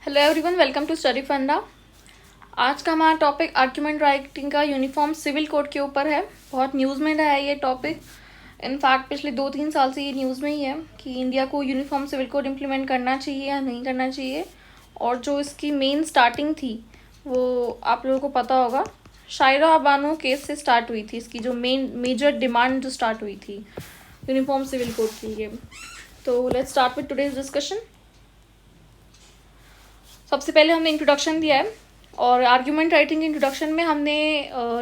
Hello everyone, welcome to study funda. आज का हमारा टॉपिक आर्ग्यूमेंट राइटिंग का यूनिफॉर्म सिविल कोड के ऊपर है। बहुत न्यूज़ में रहा है ये टॉपिक। इनफैक्ट पिछले 2-3 साल से ये न्यूज़ में ही है कि इंडिया को यूनिफॉर्म सिविल कोड इम्प्लीमेंट करना चाहिए या नहीं करना चाहिए। और जो इसकी मेन स्टार्टिंग थी वो आप लोगों को पता होगा, शायरा बानो केस से स्टार्ट हुई थी। इसकी जो मेजर डिमांड जो स्टार्ट हुई थी यूनिफॉर्म सिविल कोड की ये। तो let's start with today's discussion. सबसे पहले हमने इंट्रोडक्शन दिया है और आर्ग्यूमेंट राइटिंग इंट्रोडक्शन में हमने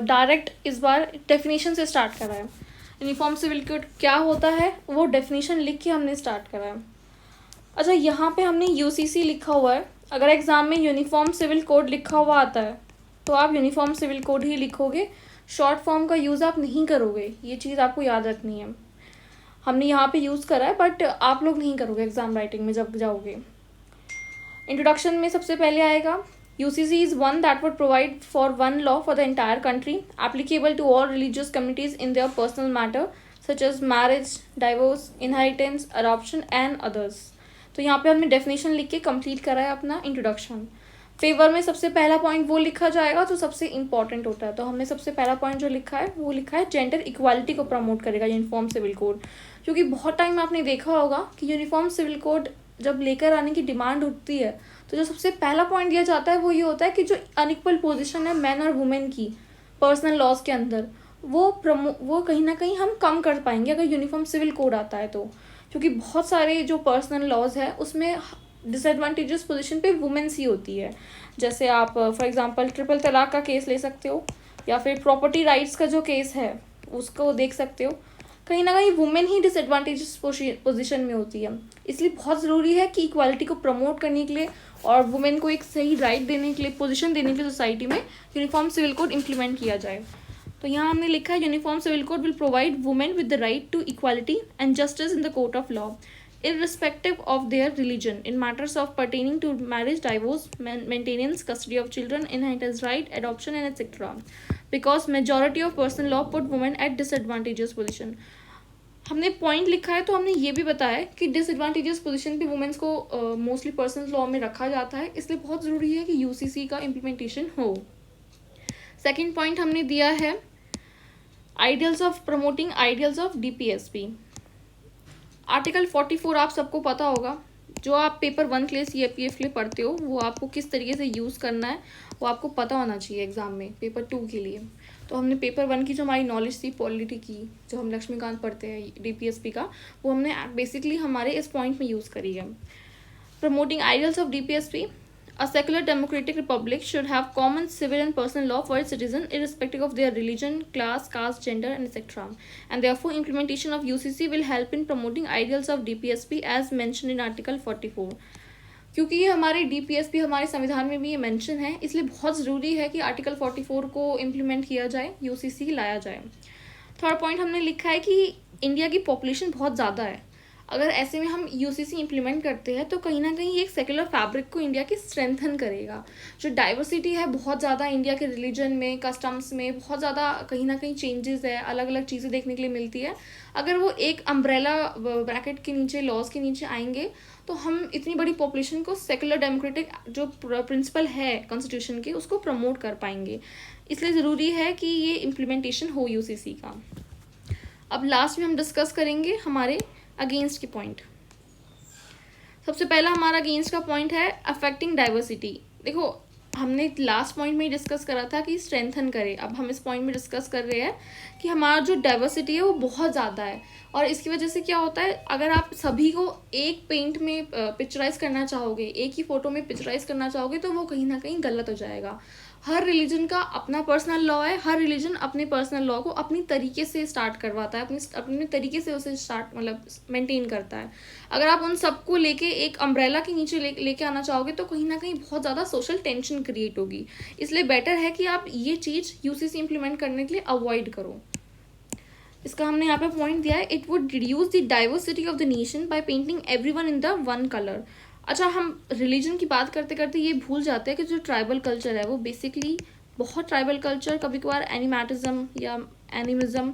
डायरेक्ट इस बार डेफिनेशन से स्टार्ट करा है। यूनिफॉर्म सिविल कोड क्या होता है वो डेफिनेशन लिख के हमने स्टार्ट करा है। अच्छा, यहाँ पे हमने यूसीसी लिखा हुआ है। अगर एग्ज़ाम में यूनिफॉर्म सिविल कोड लिखा हुआ आता है तो आप यूनिफॉर्म सिविल कोड ही लिखोगे, शॉर्ट फॉर्म का यूज़ आप नहीं करोगे। ये चीज़ आपको याद रखनी है। हमने यहाँ पे यूज़ करा है बट आप लोग नहीं करोगे एग्ज़ाम राइटिंग में जब जाओगे। इंट्रोडक्शन में सबसे पहले आएगा UCC is one that would provide for one law for the entire country applicable to all religious communities in their personal matter such as marriage, divorce, inheritance, adoption and others. तो यहाँ पे हमने definition लिख के complete करा है अपना introduction. Favour में सबसे पहला पॉइंट वो लिखा जाएगा जो सबसे इंपॉर्टेंट होता है। तो हमने सबसे पहला पॉइंट जो लिखा है वो लिखा है जेंडर इक्वालिटी को प्रमोट करेगा यूनिफॉर्म सिविल कोड। क्योंकि बहुत टाइम आपने देखा होगा कि यूनिफॉर्म सिविल कोड जब लेकर आने की डिमांड उठती है तो जो सबसे पहला पॉइंट दिया जाता है वो ये होता है कि जो अनइक्वल पोजीशन है मैन और वुमेन की पर्सनल लॉज के अंदर वो कहीं ना कहीं हम कम कर पाएंगे अगर यूनिफॉर्म सिविल कोड आता है तो। क्योंकि बहुत सारे जो पर्सनल लॉज है उसमें डिसएडवांटेजेस पोजीशन पे वुमेन्स ही होती है। जैसे आप फॉर एग्जांपल ट्रिपल तलाक का केस ले सकते हो या फिर प्रॉपर्टी राइट्स का जो केस है उसको देख सकते हो। कहीं ना कहीं वुमेन ही डिसएडवांटेजेस पोजीशन में होती है। इसलिए बहुत ज़रूरी है कि इक्वालिटी को प्रमोट करने के लिए और वुमेन को एक सही राइट देने के लिए, पोजीशन देने के लिए सोसाइटी में यूनिफॉर्म सिविल कोड इम्प्लीमेंट किया जाए। तो यहाँ हमने लिखा है uniform civil code will provide women with the right to equality and justice in the court of law irrespective of their religion in matters of pertaining to marriage, divorce, maintenance, custody of children, inheritance right, adoption and etc. Because majority of personal law put women at disadvantageous position. हमने point लिखा है तो हमने ये भी बताया कि disadvantages position पे वुमेन्स को मोस्टली पर्सनल लॉ में रखा जाता है। इसलिए बहुत ज़रूरी है कि यूसीसी का इम्प्लीमेंटेशन हो। सेकंड पॉइंट हमने दिया है ideals of promoting ideals of DPSP. Article 44 आप सबको पता होगा। जो आप पेपर 1 के लिए सीएपीएफ के लिए पढ़ते हो वो आपको किस तरीके से यूज़ करना है वो आपको पता होना चाहिए एग्जाम में पेपर 2 के लिए। तो हमने पेपर 1 की जो हमारी नॉलेज थी पॉलिटी की, जो हम लक्ष्मीकांत पढ़ते हैं डीपीएसपी का, वो हमने बेसिकली हमारे इस पॉइंट में यूज़ करी है। Promoting ideals of DPSP, a secular democratic republic should have common civil and personal law for its citizens irrespective of their religion, class, caste, gender and etc. And therefore implementation of UCC will help in promoting ideals of DPSP as mentioned in article 44. क्योंकि ये हमारे DPSP हमारे संविधान में भी ये mention है, इसलिए बहुत ज़रूरी है कि आर्टिकल 44 को इम्प्लीमेंट किया जाए, यूसीसी लाया जाए। थर्ड पॉइंट हमने लिखा है कि इंडिया की पॉपुलेशन बहुत ज़्यादा है। अगर ऐसे में हम यूसीसी इम्प्लीमेंट करते हैं तो कहीं ना कहीं एक सेक्युलर फैब्रिक को इंडिया की स्ट्रेंथन करेगा। जो डाइवर्सिटी है बहुत ज़्यादा इंडिया के रिलीजन में, कस्टम्स में बहुत ज़्यादा कहीं ना कहीं चेंजेस है, अलग अलग चीज़ें देखने के लिए मिलती है। अगर वो एक अम्ब्रेला ब्रैकेट के नीचे, लॉज के नीचे आएंगे तो हम इतनी बड़ी पॉपुलेशन को सेक्युलर डेमोक्रेटिक जो प्रिंसिपल है कॉन्स्टिट्यूशन के उसको प्रमोट कर पाएंगे। इसलिए ज़रूरी है कि ये इम्प्लीमेंटेशन हो यूसीसी का। अब लास्ट में हम डिस्कस करेंगे हमारे अगेंस्ट के पॉइंट। सबसे पहला हमारा अगेंस्ट का पॉइंट है अफेक्टिंग डाइवर्सिटी। देखो हमने लास्ट पॉइंट में ही डिस्कस करा था कि स्ट्रेंथन करे। अब हम इस पॉइंट में डिस्कस कर रहे हैं कि हमारा जो डाइवर्सिटी है वो बहुत ज़्यादा है और इसकी वजह से क्या होता है, अगर आप सभी को एक पेंट में पिक्चराइज करना चाहोगे, एक ही फोटो में पिक्चराइज करना चाहोगे तो वो कहीं ना कहीं गलत हो जाएगा। हर रिलीजन का अपना पर्सनल लॉ है, हर रिलीजन अपने पर्सनल लॉ को अपनी तरीके से स्टार्ट करवाता है, अपने तरीके से उसे मेंटेन करता है। अगर आप उन सबको लेके एक अम्ब्रेला के नीचे लेके आना चाहोगे तो कहीं ना कहीं बहुत ज़्यादा सोशल टेंशन क्रिएट होगी। इसलिए बेटर है कि आप ये चीज़ यूसीसी इम्प्लीमेंट करने के लिए अवॉइड करो। इसका हमने यहाँ पे पॉइंट दिया है, it would reduce the diversity of the nation by painting everyone in the one colour. अच्छा, हम रिलीजन की बात करते करते ये भूल जाते हैं कि जो ट्राइबल कल्चर है वो बेसिकली बहुत ट्राइबल कल्चर, कभी कभार एनिमेटिज्म या एनिमिज्म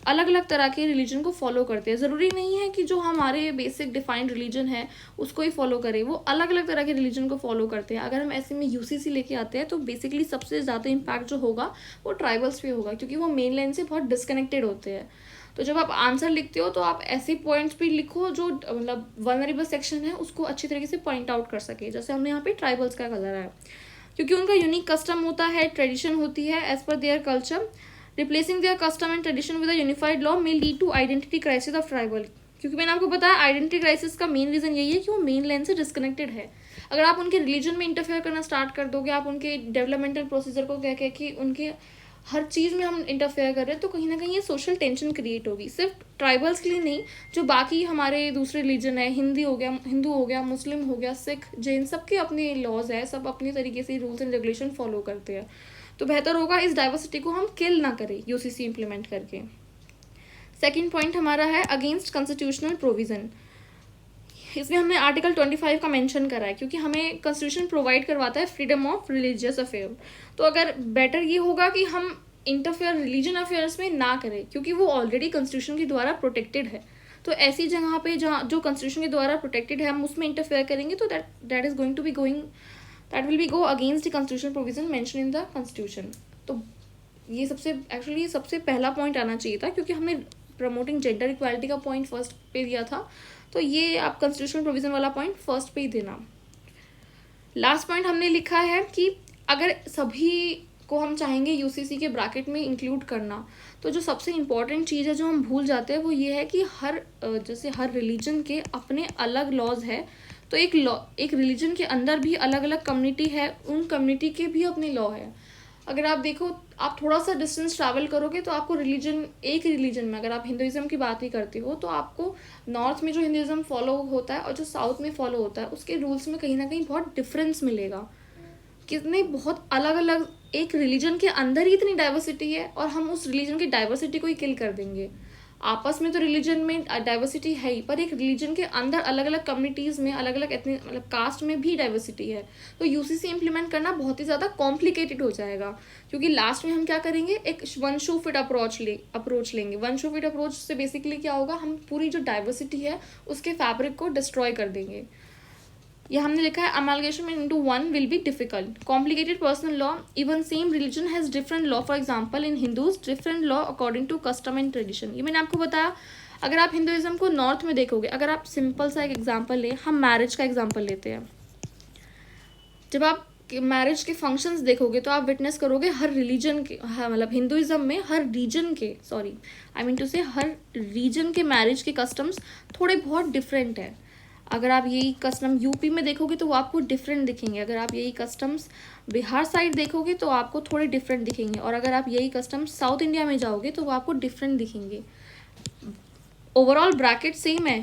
अलग अलग तरह के रिलीजन को फॉलो करते हैं। ज़रूरी नहीं है कि जो हमारे बेसिक डिफाइंड रिलीजन है उसको ही फॉलो करें, वो अलग अलग तरह के रिलीजन को फॉलो करते हैं। अगर हम ऐसे में यूसीसी लेके आते हैं तो बेसिकली सबसे ज़्यादा इम्पैक्ट जो होगा वो ट्राइबल्स पे होगा, क्योंकि वो मेन लाइन से बहुत डिस्कनेक्टेड होते हैं। तो जब आप आंसर लिखते हो तो आप ऐसे पॉइंट्स भी लिखो जो मतलब वल्नरेबल सेक्शन है उसको अच्छी तरीके से पॉइंट आउट कर सके। जैसे हमने यहाँ पे ट्राइबल्स का कलर है, क्योंकि उनका यूनिक कस्टम होता है, ट्रेडिशन होती है as per their culture. Replacing their custom and tradition with a unified law may lead to identity crisis of tribal. क्योंकि मैंने आपको बताया आइडेंटिटी क्राइसिस का मेन रीजन यही है कि वो मेन लाइन से डिस्कनेक्टेड है। अगर आप उनके रिलीजन में इंटरफेयर करना स्टार्ट कर दोगे, आप उनके डेवलपमेंटल प्रोसीजर को कह कि उनके हर चीज़ में हम इंटरफेयर कर रहे हैं, तो कहीं ना कहीं ये सोशल टेंशन क्रिएट होगी। सिर्फ ट्राइबल्स के लिए नहीं, जो बाकी हमारे दूसरे रिलीजन है, हिंदू हो गया, मुस्लिम हो गया, सिख, जैन, सबके अपने लॉज है, सब अपने तरीके से रूल्स एंड रेगुलेशन फॉलो करते हैं। तो बेहतर होगा इस डाइवर्सिटी को हम किल ना करें यूसीसी इम्प्लीमेंट करके। सेकेंड पॉइंट हमारा है अगेंस्ट कॉन्स्टिट्यूशनल प्रोविजन। इसमें हमने आर्टिकल 25 का मेंशन करा है, क्योंकि हमें कॉन्स्टिट्यूशन प्रोवाइड करवाता है फ्रीडम ऑफ रिलीजियस अफेयर। तो अगर बेटर ये होगा कि हम इंटरफेयर रिलीजन अफेयर्स में ना करें, क्योंकि वो ऑलरेडी कॉन्स्टिट्यूशन के द्वारा प्रोटेक्टेड है। तो ऐसी जगह पे जहाँ जो कॉन्स्टिट्यूशन के द्वारा प्रोटेक्टेड है हम उसमें इंटरफेयर करेंगे तो that is going to be that will be go against the constitution provision mention in the constitution. तो ये सबसे पहला पॉइंट आना चाहिए था, क्योंकि हमने प्रमोटिंग जेंडर इक्वालिटी का पॉइंट फर्स्ट पे दिया था, तो ये आप कॉन्स्टिट्यूशन प्रोविजन वाला पॉइंट फर्स्ट पे ही देना। लास्ट पॉइंट हमने लिखा है कि अगर सभी को हम चाहेंगे यूसीसी के ब्रैकेट में इंक्लूड करना, तो जो सबसे इम्पॉर्टेंट चीज़ है जो हम भूल जाते हैं वो ये है कि जैसे हर रिलीजन के अपने अलग लॉज है, तो एक रिलीजन के अंदर भी अलग अलग कम्युनिटी है, उन कम्युनिटी के भी अपने लॉ है। अगर आप देखो, आप थोड़ा सा डिस्टेंस ट्रैवल करोगे तो आपको एक रिलीजन में, अगर आप हिंदुइज्म की बात ही करते हो, तो आपको नॉर्थ में जो हिंदुइज्म फॉलो होता है और जो साउथ में फॉलो होता है उसके रूल्स में कहीं ना कहीं बहुत डिफरेंस मिलेगा। कितने बहुत अलग अलग, एक रिलीजन के अंदर ही इतनी डाइवर्सिटी है और हम उस रिलीजन की डाइवर्सिटी को ही किल कर देंगे। आपस में तो रिलीजन में डाइवर्सिटी है ही, पर एक रिलीजन के अंदर अलग अलग कम्युनिटीज़ में अलग अलग मतलब कास्ट में भी डाइवर्सिटी है। तो यूसीसी इम्प्लीमेंट करना बहुत ही ज़्यादा कॉम्प्लिकेटेड हो जाएगा, क्योंकि लास्ट में हम क्या करेंगे, एक वन शू फिट अप्रोच लेंगे। वन शू फिट अप्रोच से बेसिकली क्या होगा, हम पूरी जो डाइवर्सिटी है उसके फैब्रिक को डिस्ट्रॉय कर देंगे। ये हमने लिखा है amalgamation into one will be difficult, complicated personal law, even same religion has different law, for example in Hindus different law according to custom and tradition. ये मैंने आपको बताया। अगर आप हिंदुइज्म को नॉर्थ में देखोगे, अगर आप सिंपल सा एक एग्जांपल लें, हम मैरिज का एग्जांपल लेते हैं। जब आप मैरिज के फंक्शंस देखोगे तो आप विटनेस करोगे हर रिलीजन के, मतलब हिंदुइज्म में हर रीजन के, हर रीजन के मैरिज के कस्टम्स थोड़े बहुत डिफरेंट है। अगर आप यही कस्टम यूपी में देखोगे तो वो आपको डिफरेंट दिखेंगे, अगर आप यही कस्टम्स बिहार साइड देखोगे तो आपको थोड़े डिफरेंट दिखेंगे, और अगर आप यही कस्टम्स साउथ इंडिया में जाओगे तो वो आपको डिफरेंट दिखेंगे। ओवरऑल ब्रैकेट सेम है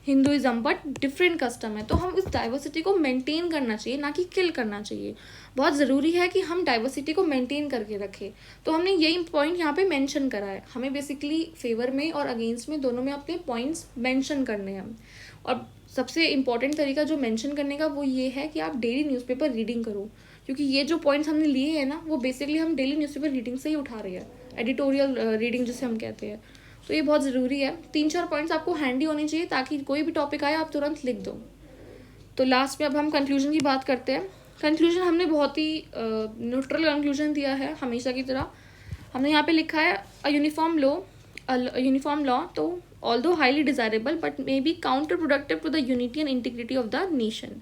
हिंदुइज्म, बट डिफरेंट कस्टम है। तो हम इस डाइवर्सिटी को मेंटेन करना चाहिए, ना कि किल करना चाहिए। बहुत ज़रूरी है कि हम डाइवर्सिटी को मेंटेन करके रखें। तो हमने यही पॉइंट यहाँ पे मेंशन करा है। हमें बेसिकली फेवर में और अगेंस्ट में दोनों में अपने पॉइंट्स मेंशन करने हैं। और सबसे इम्पॉर्टेंट तरीका जो मेंशन करने का वो ये है कि आप डेली न्यूज़पेपर रीडिंग करो, क्योंकि ये जो पॉइंट्स हमने लिए हैं ना, वो बेसिकली हम डेली न्यूज़पेपर रीडिंग से ही उठा रहे हैं, एडिटोरियल रीडिंग जिसे हम कहते हैं। तो ये बहुत ज़रूरी है। 3-4 पॉइंट्स आपको हैंडी होनी चाहिए, ताकि कोई भी टॉपिक आए आप तुरंत लिख दो। तो लास्ट में अब हम कंक्लूजन की बात करते हैं। कंक्लूजन हमने बहुत ही न्यूट्रल कंक्लूजन दिया है हमेशा की तरह। हमने यहाँ पे लिखा है अ यूनिफॉर्म लॉ तो although highly desirable but may be counterproductive to the unity and integrity of the nation.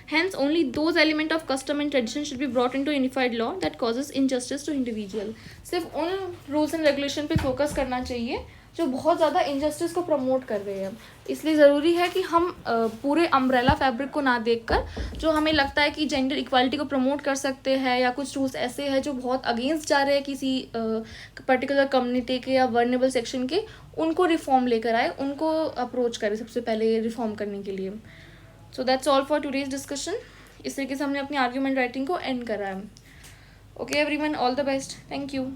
Hence, only those elements of custom and tradition should be brought into unified law that causes injustice to individual. सिर्फ उन rules and regulation पे focus करना चाहिए जो बहुत ज़्यादा injustice को promote कर रहे हैं। इसलिए ज़रूरी है कि हम पूरे अम्ब्रेला फैब्रिक को ना देखकर जो हमें लगता है कि जेंडर इक्वालिटी को प्रमोट कर सकते हैं, या कुछ रूल्स ऐसे हैं जो बहुत अगेंस्ट जा रहे हैं किसी पर्टिकुलर कम्युनिटी के या वर्नेबल सेक्शन के, उनको रिफॉर्म लेकर आए, उनको अप्रोच करें सबसे पहले रिफॉर्म करने के लिए। So that's all for today's discussion. इस तरीके से हमने अपनी आर्ग्यूमेंट राइटिंग को एंड करा है। Okay everyone, all the best, thank you.